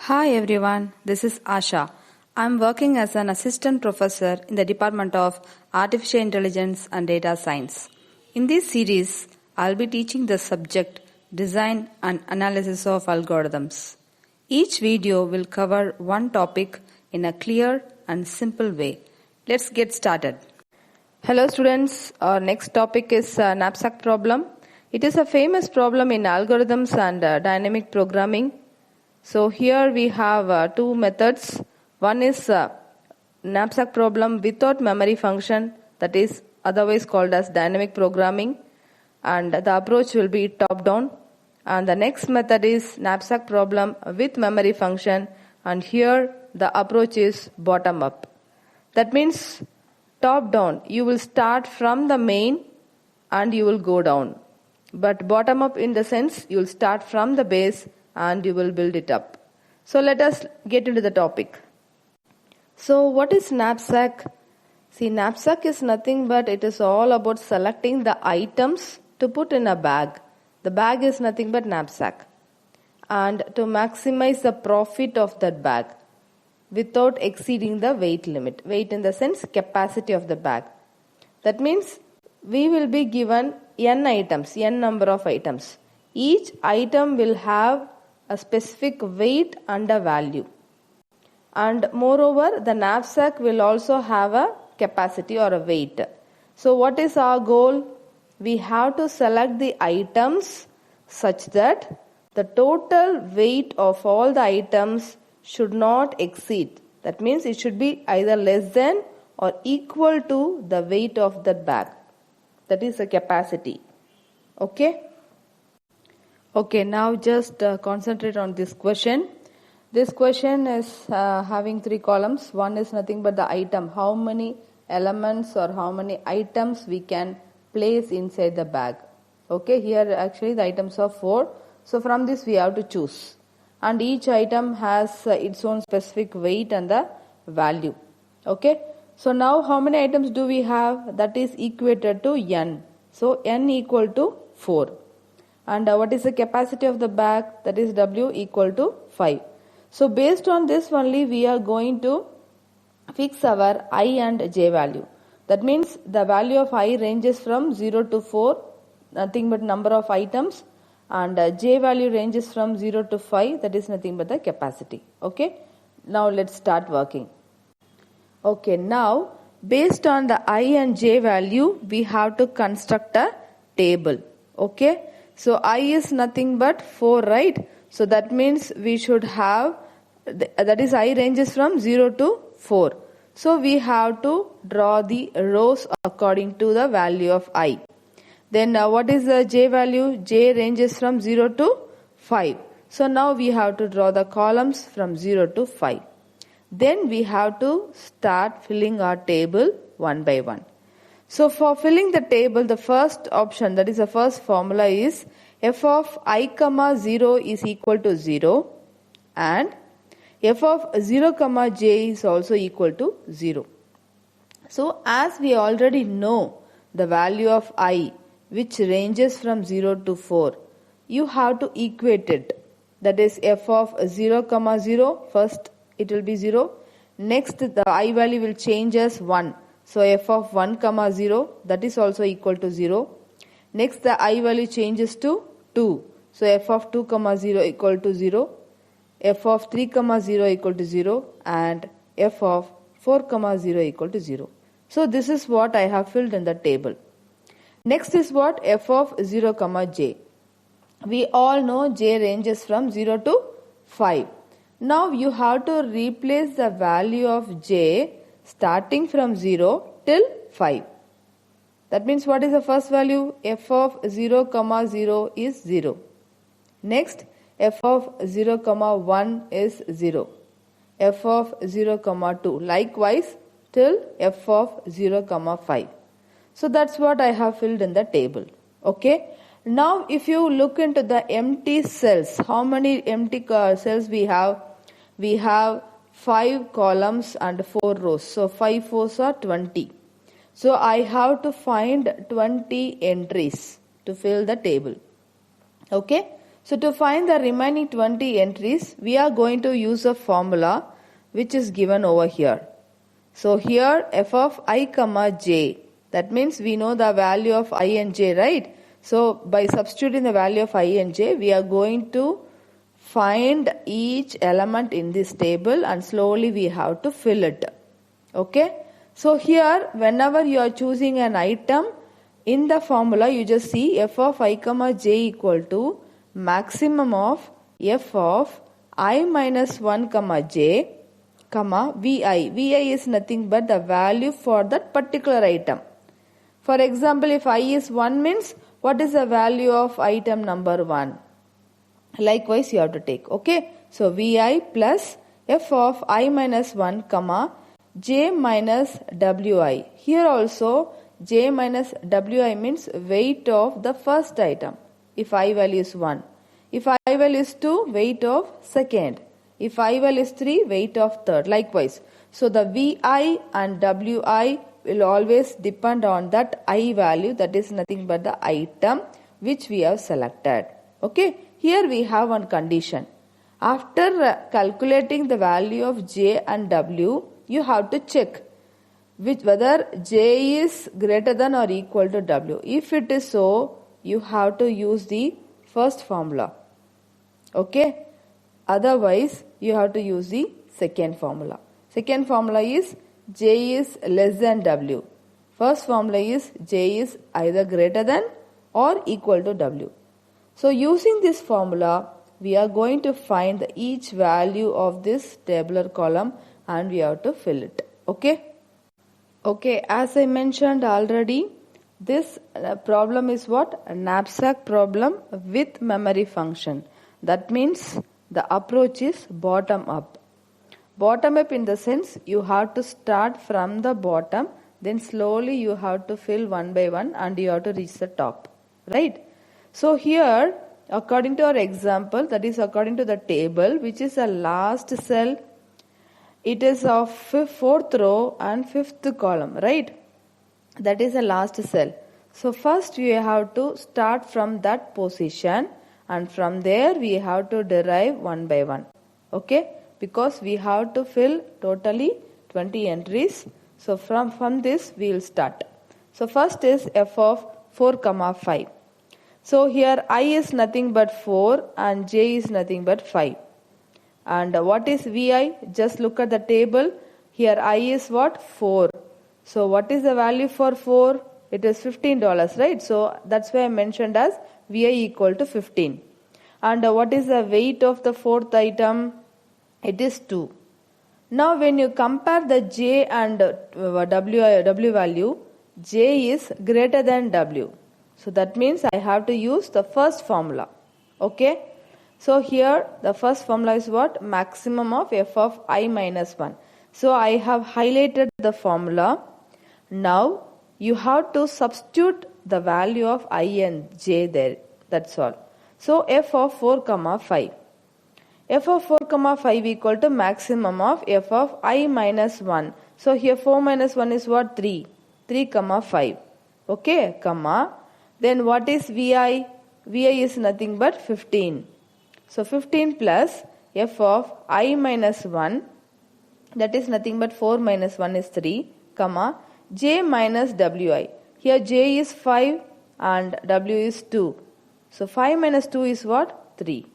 Hi everyone, this is Asha. I'm working as an assistant professor in the Department of Artificial Intelligence and Data Science. In this series, I'll be teaching the subject Design and Analysis of Algorithms. Each video will cover one topic in a clear and simple way. Let's get started. Hello students, our next topic is Knapsack Problem. It is a famous problem in algorithms and dynamic programming. So here we have two methods. One is knapsack problem without memory function, that is otherwise called as dynamic programming, and the approach will be top down. And the next method is knapsack problem with memory function, and here the approach is bottom up. That means top down, you will start from the main and you will go down. But bottom up in the sense you will start from the base and you will build it up. So let us get into the topic. So what is knapsack? See, knapsack is nothing but it is all about selecting the items to put in a bag. The bag is nothing but knapsack. And to maximize the profit of that bag without exceeding the weight limit. Weight in the sense capacity of the bag. That means we will be given n items, n number of items. Each item will have a specific weight and a value. And moreover, the knapsack will also have a capacity or a weight. So what is our goal? We have to select the items such that the total weight of all the items should not exceed. That means it should be either less than or equal to the weight of that bag. That is a capacity. Okay? Okay, now just concentrate on this question. This question is having three columns. One is nothing but the item. How many elements or how many items we can place inside the bag. Okay, here actually the items are 4. So from this we have to choose. And each item has its own specific weight and the value. Okay, so now how many items do we have? That is equated to n. So n equal to 4. And what is the capacity of the bag? That is W equal to 5. So based on this only we are going to fix our I and j value. That means the value of I ranges from 0 to 4, nothing but number of items, and j value ranges from 0 to 5, that is nothing but the capacity. Okay, now let's start working. Okay, now based on the I and j value we have to construct a table. Okay, so I is nothing but 4, right? So that means we should have, that is I ranges from 0 to 4. So we have to draw the rows according to the value of I. Then what is the j value? J ranges from 0 to 5. So now we have to draw the columns from 0 to 5. Then we have to start filling our table one by one. So for filling the table, the first option, that is the first formula is f of I comma 0 is equal to 0 and f of 0 comma j is also equal to 0. So as we already know the value of I, which ranges from 0 to 4, you have to equate it. That is f of 0 comma 0, first it will be 0. Next the I value will change as 1. So f of 1 comma 0, that is also equal to 0. Next the I value changes to 2. So f of 2 comma 0 equal to 0. F of 3 comma 0 equal to 0. And f of 4 comma 0 equal to 0. So this is what I have filled in the table. Next is what? F of 0 comma j. We all know j ranges from 0 to 5. Now you have to replace the value of j starting from 0 till 5. That means what is the first value? F of 0 comma 0 is 0. Next, f of 0 comma 1 is 0. F of 0 comma 2. Likewise till f of 0 comma 5. So that's what I have filled in the table. Okay. Now if you look into the empty cells, how many empty cells we have? We have 5 columns and 4 rows. So 5 fours are 20. So I have to find 20 entries to fill the table. Okay. So to find the remaining 20 entries, we are going to use a formula which is given over here. So here f of I comma j, that means we know the value of I and j, right? So by substituting the value of I and j, we are going to find each element in this table and slowly we have to fill it. Okay? So here whenever you are choosing an item, in the formula you just see f of I comma j equal to maximum of f of I minus 1 comma j comma vi. Vi is nothing but the value for that particular item. For example, if I is 1 means what is the value of item number 1? Likewise you have to take. Okay. So vi plus f of I minus 1 comma j minus wi. Here also j minus wi means weight of the first item. If I value is 1. If I value is 2, weight of second. If I value is 3, weight of third. Likewise. So the vi and wi will always depend on that I value, that is nothing but the item which we have selected. Okay. Here we have one condition. After calculating the value of j and w, you have to check whether j is greater than or equal to w. If it is so, you have to use the first formula. Okay. Otherwise, you have to use the second formula. Second formula is j is less than w. First formula is j is either greater than or equal to w. So using this formula, we are going to find each value of this tabular column and we have to fill it. Okay. Okay, as I mentioned already, this problem is what? A knapsack problem with memory function. That means the approach is bottom up. Bottom up in the sense you have to start from the bottom, then slowly you have to fill one by one and you have to reach the top. Right? So here, according to our example, that is according to the table, which is a last cell, it is of fourth row and fifth column, right? That is the last cell. So first we have to start from that position and from there we have to derive one by one. Okay? Because we have to fill totally 20 entries. So from this we will start. So first is f of 4 comma 5. So here I is nothing but 4 and j is nothing but 5. And what is vi? Just look at the table. Here I is what? 4. So what is the value for 4? It is $15, right? So that's why I mentioned as vi equal to 15. And what is the weight of the fourth item? It is 2. Now when you compare the j and w value, j is greater than w. So that means I have to use the first formula. Okay. So here the first formula is what? Maximum of f of I minus 1. So I have highlighted the formula. Now you have to substitute the value of I and j there. That's all. So f of 4 comma 5. F of 4 comma 5 equal to maximum of f of I minus 1. So here 4 minus 1 is what? 3. 3 comma 5. Okay, comma. Then what is vi? Vi is nothing but 15. So 15 plus f of I minus 1, that is nothing but 4 minus 1 is 3, comma, j minus wi. Here j is 5 and w is 2. So 5 minus 2 is what? 3.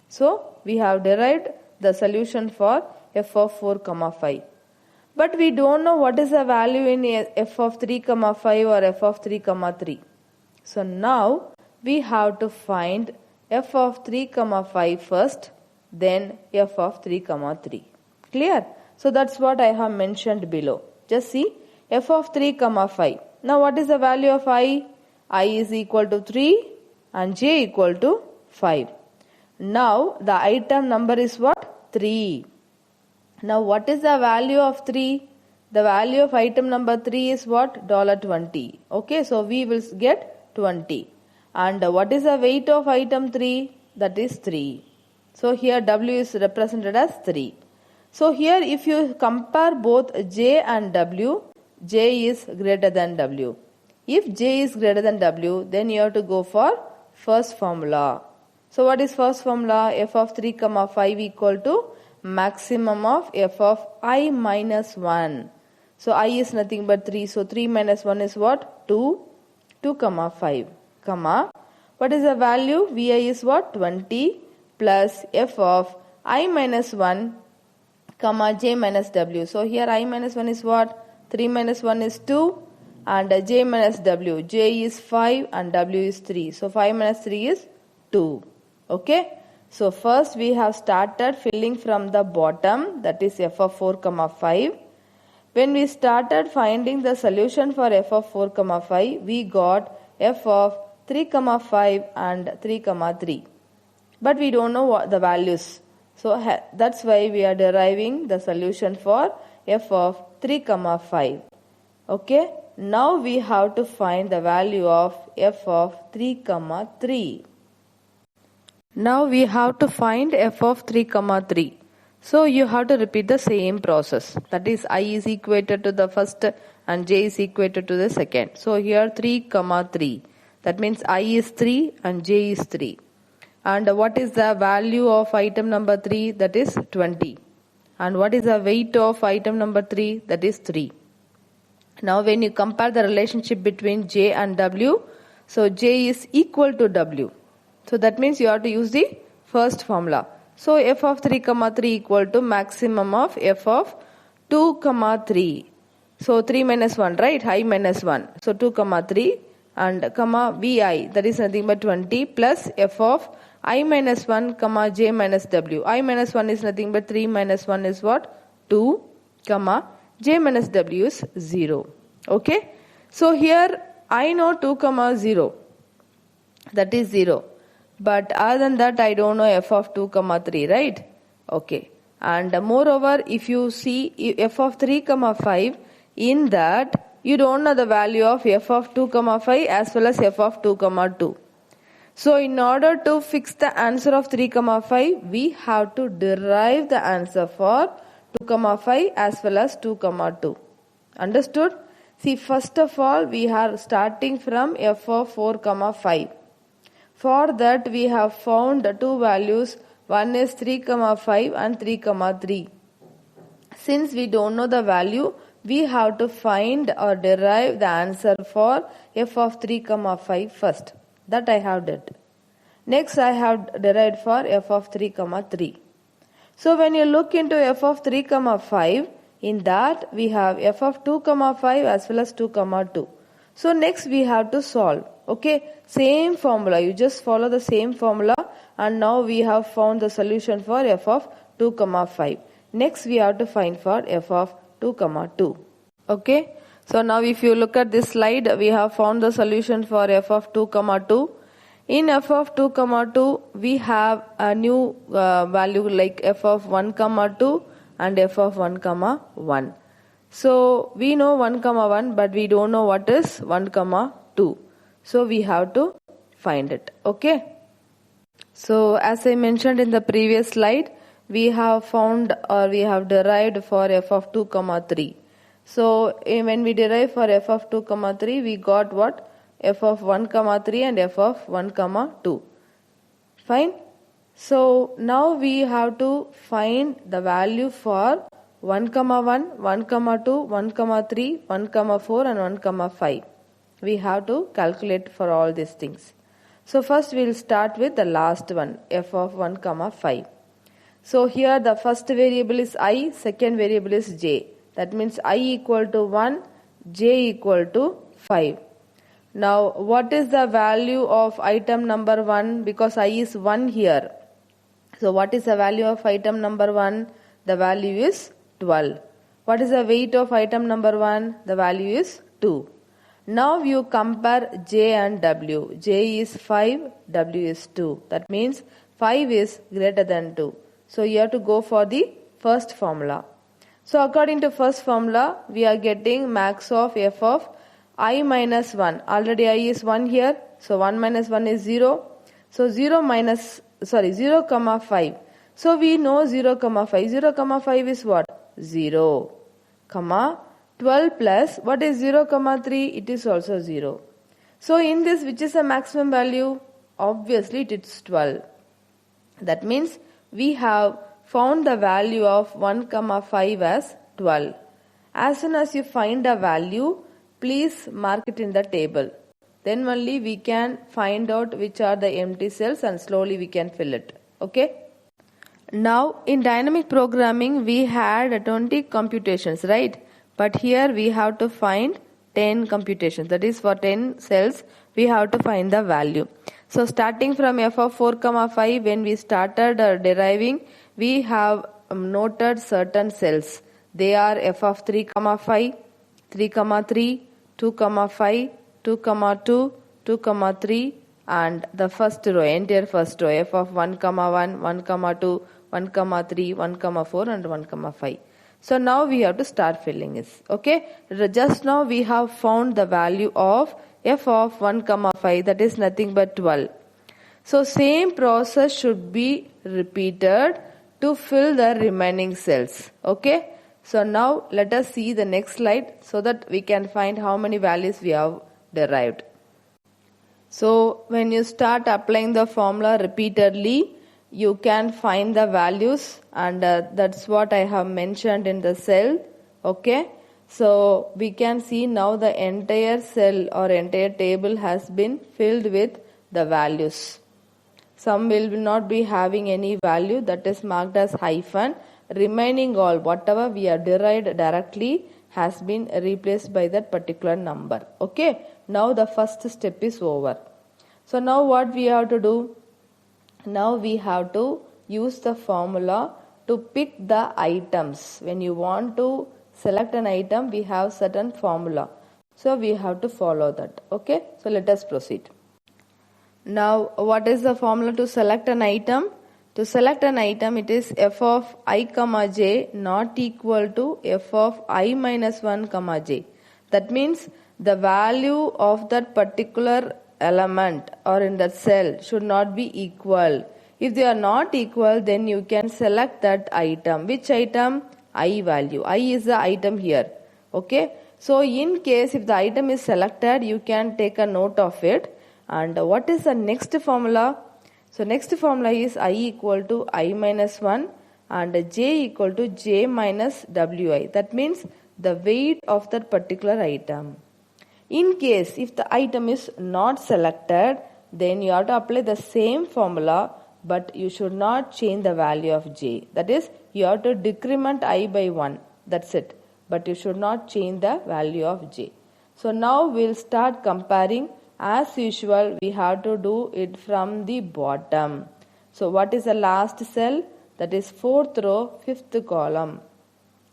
So we have derived the solution for f of 4 comma 5. But we don't know what is the value in f of 3 comma 5 or f of 3 comma 3. So now we have to find f of 3 comma 5 first, then f of 3 comma 3. Clear? So that's what I have mentioned below. Just see f of 3 comma 5. Now what is the value of I? I is equal to 3 and j equal to 5. Now the item number is what? 3. Now what is the value of 3? The value of item number 3 is what? $20. Okay, so we will get 20. And what is the weight of item 3? That is 3. So here W is represented as 3. So here if you compare both J and W, J is greater than W. If J is greater than W, then you have to go for first formula. So what is first formula? F of 3 comma 5 equal to maximum of f of I minus 1. So I is nothing but 3. So 3 minus 1 is what? 2. 2 comma 5 comma. What is the value? Vi is what? 20 plus f of I minus 1 comma j minus w. So here I minus 1 is what? 3 minus 1 is 2 and j minus w. J is 5 and w is 3. So 5 minus 3 is 2. Okay. So first we have started filling from the bottom, that is f of 4 comma 5. When we started finding the solution for f of 4 comma 5, we got f of 3 comma 5 and 3 comma 3. But we don't know what the values. So that's why we are deriving the solution for f of 3 comma 5. Okay. Now we have to find the value of f of 3 comma 3. Now we have to find f of 3 comma 3. So you have to repeat the same process. That is I is equated to the first and j is equated to the second. So here 3 comma 3. That means I is 3 and j is 3. And what is the value of item number 3? That is 20. And what is the weight of item number 3? That is 3. Now when you compare the relationship between j and w, so j is equal to w. So that means you have to use the first formula. So f of 3 comma 3 equal to maximum of f of 2 comma 3. So 3 minus 1, right? I minus 1. So 2 comma 3 and comma vi, that is nothing but 20 plus f of I minus 1 comma j minus w. I minus 1 is nothing but 3 minus 1 is what? 2 comma j minus w is 0. Okay. So here I know 2 comma 0. That is 0. But other than that, I don't know f of 2 comma 3, right? Okay. And moreover, if you see f of 3 comma 5, in that you don't know the value of f of 2 comma 5 as well as f of 2 comma 2. So in order to fix the answer of 3 comma 5, we have to derive the answer for 2 comma 5 as well as 2 comma 2. Understood? See, first of all, we are starting from f of 4 comma 5. For that we have found two values, one is 3 comma 5 and 3 comma 3. Since we don't know the value, we have to find or derive the answer for f of 3 comma 5 first. That I have did. Next I have derived for f of 3 comma 3. So when you look into f of 3 comma 5, in that we have f of 2 comma 5 as well as 2 comma 2. So next we have to solve. Okay, same formula. You just follow the same formula and now we have found the solution for f of 2 comma 5. Next we have to find for f of 2 comma 2. Okay, so now if you look at this slide, we have found the solution for f of 2 comma 2. In f of 2 comma 2, we have a new value like f of 1 comma 2 and f of 1 comma 1. So we know 1 comma 1, but we don't know what is 1 comma 2. So we have to find it. Okay. So as I mentioned in the previous slide, we have found or we have derived for f of 2 comma 3. So when we derive for f of 2 comma 3, we got what? F of 1 comma 3 and f of 1 comma 2. Fine. So now we have to find the value for 1 comma 1, 1 comma 2, 1 comma 3, 1 comma 4 and 1 comma 5. We have to calculate for all these things. So first we will start with the last one, f of 1 comma 5. So here the first variable is I, second variable is j. That means I equal to 1, j equal to 5. Now what is the value of item number 1? Because I is 1 here. So what is the value of item number 1? The value is 12. What is the weight of item number 1? The value is 2. Now you compare j and w. J is 5, w is 2. That means 5 is greater than 2. So you have to go for the first formula. So according to first formula, we are getting max of f of I minus 1. Already I is 1 here. So 1 minus 1 is 0. So 0 comma 5. So we know 0 comma 5. 0 comma 5 is what? 0. Comma 12 plus, what is 0 comma 3? It is also 0. So in this, which is the maximum value? Obviously it is 12. That means we have found the value of 1, 5 as 12. As soon as you find a value, please mark it in the table. Then only we can find out which are the empty cells and slowly we can fill it. Okay? Now in dynamic programming we had 20 computations, right? But here we have to find 10 computations. That is, for 10 cells we have to find the value. So starting from f of 4, 5, when we started deriving, we have noted certain cells. They are f of 3, 5, 3, 3, 2, 5, 2, 2, 2, 3, and the first row, entire first row, f of 1, 1, 1, 2, 1, 3, 1, 4 and 1, 5. So now we have to start filling this. Okay. Just now we have found the value of f of 1, 5, that is nothing but 12. So same process should be repeated to fill the remaining cells. Okay. So now let us see the next slide so that we can find how many values we have derived. So when you start applying the formula repeatedly, you can find the values, and that's what I have mentioned in the cell. Okay. So we can see now the entire cell or entire table has been filled with the values. Some will not be having any value, that is marked as hyphen. Remaining all, whatever we have derived directly, has been replaced by that particular number. Okay. Now the first step is over. So now what we have to do? Now we have to use the formula to pick the items. When you want to select an item, we have certain formula. So we have to follow that. Okay. So let us proceed. Now what is the formula to select an item? To select an item, it is f of I, j not equal to f of I minus 1, j. That means the value of that particular element or in that cell should not be equal. If they are not equal, then you can select that item. Which item? I value. I is the item here. Okay. So in case if the item is selected, you can take a note of it. And what is the next formula? So next formula is I equal to I minus 1 and j equal to j minus wi. That means the weight of that particular item. In case if the item is not selected, then you have to apply the same formula, but you should not change the value of j. That is, you have to decrement I by 1. That's it. But you should not change the value of j. So now we'll start comparing. As usual, we have to do it from the bottom. So what is the last cell? That is 4th row, 5th column.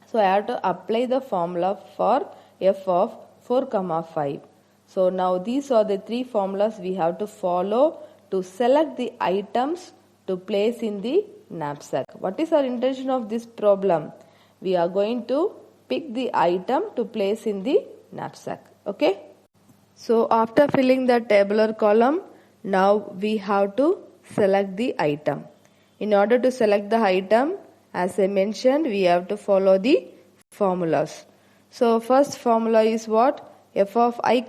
So I have to apply the formula for f of 4, 5. So now these are the 3 formulas we have to follow to select the items to place in the knapsack. What is our intention of this problem? We are going to pick the item to place in the knapsack. Okay. So after filling the tabular column, now we have to select the item. In order to select the item, as I mentioned, we have to follow the formulas. So first formula is what? F of I,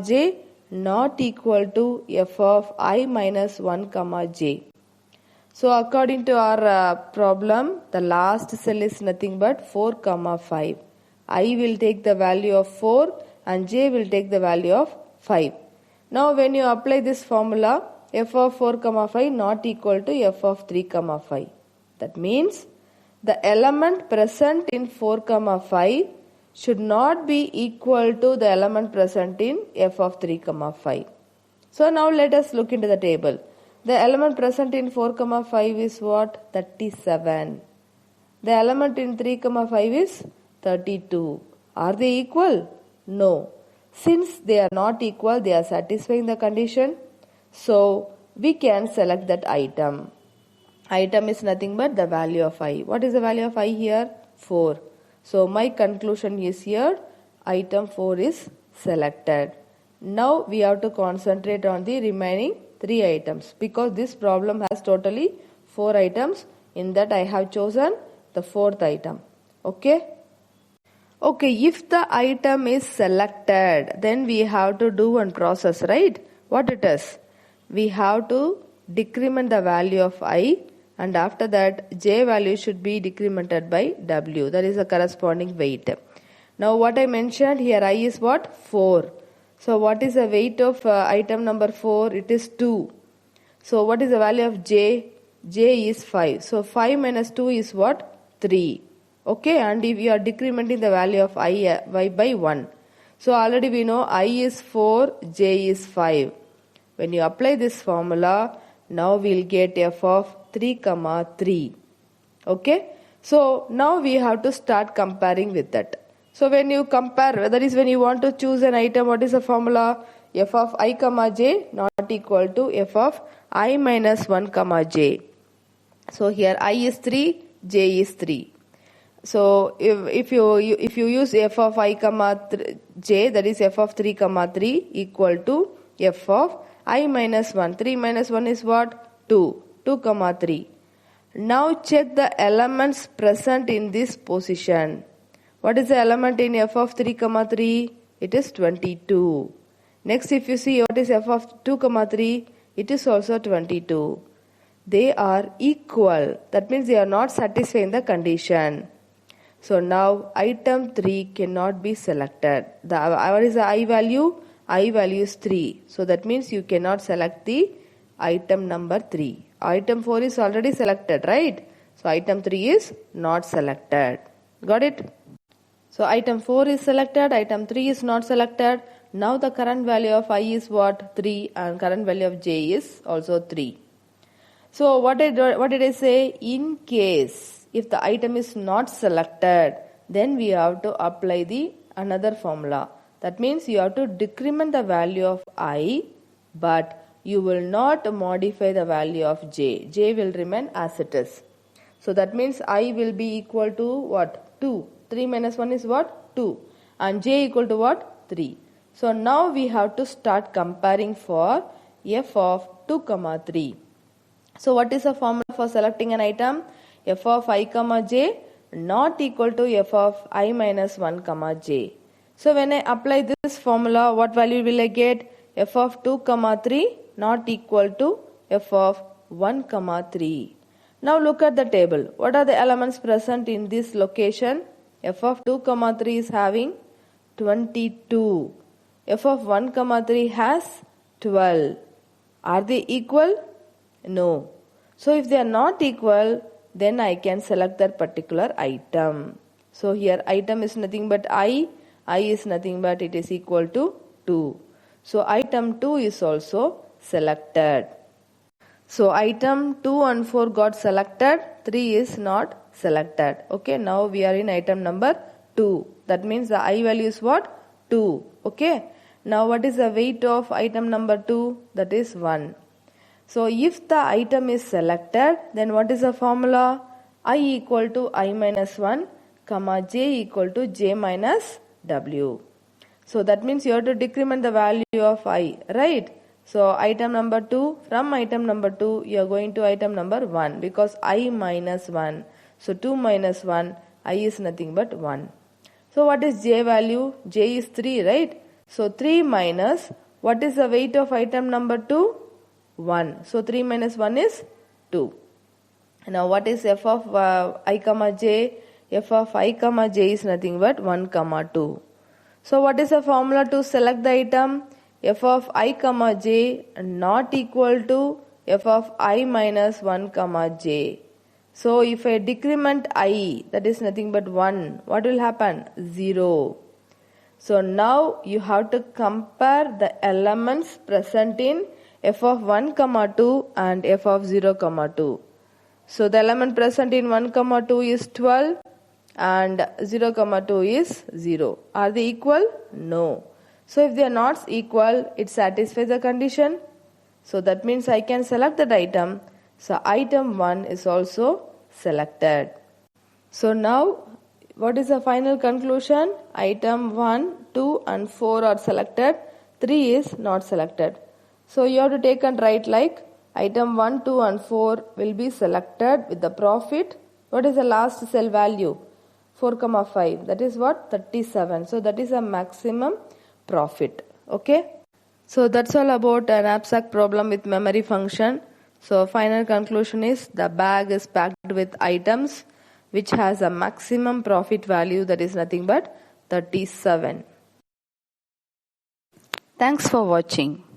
j not equal to f of I minus 1, j. So according to our problem, the last cell is nothing but 4, 5. I will take the value of 4 and j will take the value of 5. Now when you apply this formula, f of 4, 5 not equal to f of 3, 5. That means the element present in 4, 5 should not be equal to the element present in f of 3, 5. So now let us look into the table. The element present in 4, 5 is what? 37. The element in 3, 5 is 32. Are they equal? No. Since they are not equal, they are satisfying the condition. So we can select that item. Item is nothing but the value of I. What is the value of I here? 4. So my conclusion is here, item 4 is selected. Now we have to concentrate on the remaining 3 items because this problem has totally 4 items. In that I have chosen the 4th item. Okay. Okay, if the item is selected, then we have to do one process, right? What it is? We have to decrement the value of I and after that j value should be decremented by w, that is the corresponding weight. Now what I mentioned here, I is what? 4. So what is the weight of item number 4? It is 2. So what is the value of j? J is 5. So 5 minus 2 is what? 3. Okay, and if you are decrementing the value of I by 1. So already we know I is 4, j is 5. When you apply this formula, now we will get f of 3, 3. Okay, so now we have to start comparing with that. So when you compare, that is when you want to choose an item, what is the formula? F of I, j not equal to f of I minus 1, j. So here I is 3, j is 3. So if you use f of I, j, that is f of 3, 3 equal to f of I minus 1. 3 minus 1 is what? 2. 2, 3. Now check the elements present in this position. What is the element in f of 3, 3? It is 22. Next, if you see what is f of 2, 3, it is also 22. They are equal. That means they are not satisfying the condition. So now item 3 cannot be selected. What is the I value? I value is 3. So that means you cannot select the item number 3. Item 4 is already selected, right? So item 3 is not selected. Got it? So item 4 is selected, item 3 is not selected. Now the current value of I is what? 3, and current value of j is also 3. So what did I say? In case if the item is not selected, then we have to apply the another formula. That means you have to decrement the value of I, but you will not modify the value of j. J will remain as it is. So that means I will be equal to what? 2. 3 minus 1 is what? 2. And j equal to what? 3. So now we have to start comparing for f of 2, 3. So what is the formula for selecting an item? F of I, j not equal to f of I minus 1, j. So when I apply this formula, what value will I get? F of 2, 3 not equal to f of 1, 3. Now look at the table. What are the elements present in this location? F of 2, 3 is having 22. F of 1, 3 has 12. Are they equal? No. So if they are not equal, then I can select that particular item. So here item is nothing but I is nothing but it is equal to 2. So item 2 is also selected. So item 2 and 4 got selected, 3 is not selected. Okay, now we are in item number 2. That means the I value is what? 2. Okay, now what is the weight of item number 2? That is 1. So if the item is selected, then what is the formula? I equal to I minus 1, j equal to j minus w. So that means you have to decrement the value of I, right? So item number 2, from item number 2, you are going to item number 1 because I minus 1. So 2 minus 1, I is nothing but 1. So what is j value? J is 3, right? So 3 minus, what is the weight of item number 2? 1. So 3 minus 1 is 2. Now what is f of I, j? F of I, j is nothing but 1, 2. So what is the formula to select the item? F of I, j not equal to f of I minus 1, j. So if I decrement I, that is nothing but 1, what will happen? 0. So now you have to compare the elements present in f of 1, 2 and f of 0, 2. So the element present in 1, 2 is 12 and 0, 2 is 0. Are they equal? No. So if they are not equal, it satisfies the condition. So that means I can select that item. So item 1 is also selected. So now what is the final conclusion? Item 1, 2 and 4 are selected. 3 is not selected. So you have to take and write like item 1, 2 and 4 will be selected with the profit. What is the last cell value? 4, 5. That is what? 37. So that is a maximum profit. Okay. So that's all about a knapsack problem with memory function. So final conclusion is the bag is packed with items which has a maximum profit value, that is nothing but 37. Thanks for watching.